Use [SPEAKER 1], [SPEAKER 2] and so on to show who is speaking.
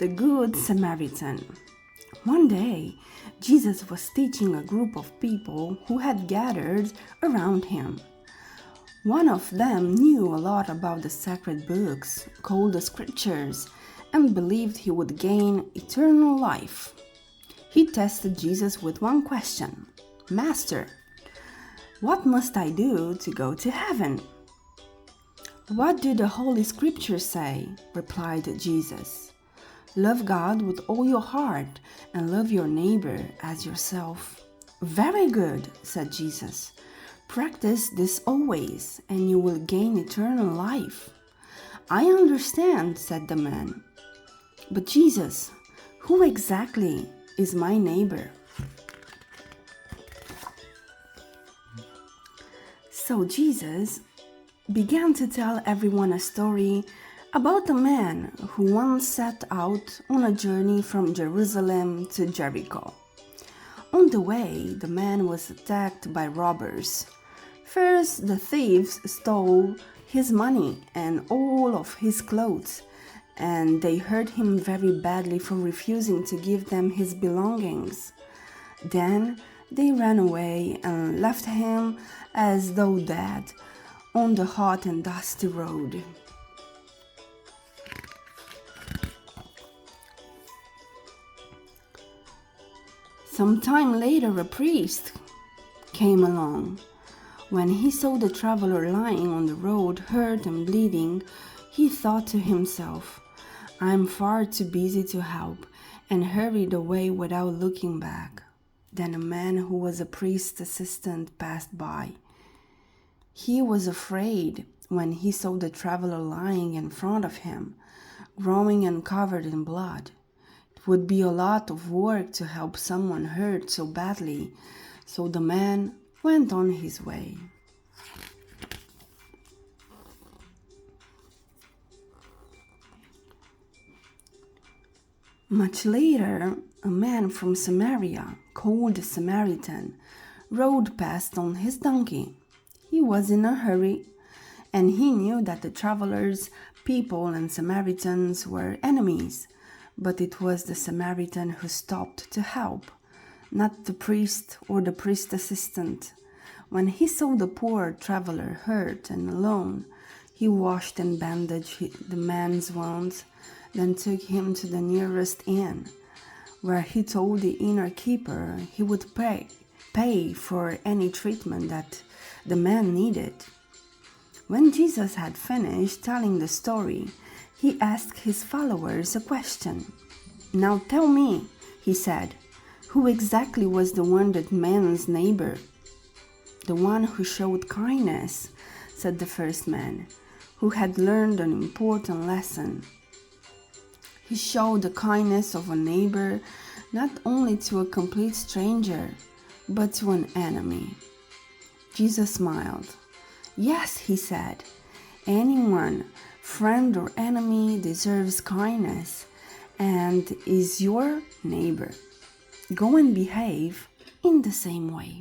[SPEAKER 1] The Good Samaritan. One day, Jesus was teaching a group of people who had gathered around him. One of them knew a lot about the sacred books, called the Scriptures, and believed he would gain eternal life. He tested Jesus with one question. "Master, what must I do to go to heaven?" "What do the Holy Scriptures say?" replied Jesus. "Love God with all your heart and love your neighbor as yourself." "Very good," said Jesus. "Practice this always, and you will gain eternal life." "I understand," said the man. "But Jesus, who exactly is my neighbor?" So Jesus began to tell everyone a story about a man who once set out on a journey from Jerusalem to Jericho. On the way, the man was attacked by robbers. First, the thieves stole his money and all of his clothes, and they hurt him very badly for refusing to give them his belongings. Then they ran away and left him as though dead on the hot and dusty road. Some time later, a priest came along. When he saw the traveler lying on the road, hurt and bleeding, he thought to himself, "I'm far too busy to help," and hurried away without looking back. Then a man who was a priest's assistant passed by. He was afraid when he saw the traveler lying in front of him, groaning and covered in blood. It would be a lot of work to help someone hurt so badly, so the man went on his way. Much later, a man from Samaria, called the Samaritan, rode past on his donkey. He was in a hurry, and he knew that the travelers, people, and Samaritans were enemies. But it was the Samaritan who stopped to help, not the priest or the priest assistant. When he saw the poor traveler hurt and alone, he washed and bandaged the man's wounds, then took him to the nearest inn, where he told the innkeeper he would pay for any treatment that the man needed. When Jesus had finished telling the story, he asked his followers a question. "Now tell me," he said, "who exactly was the one that man's neighbor?" "The one who showed kindness," said the first man, who had learned an important lesson. He showed the kindness of a neighbor not only to a complete stranger, but to an enemy. Jesus smiled. "Yes," he said, "anyone, friend or enemy, deserves kindness and is your neighbor. Go and behave in the same way."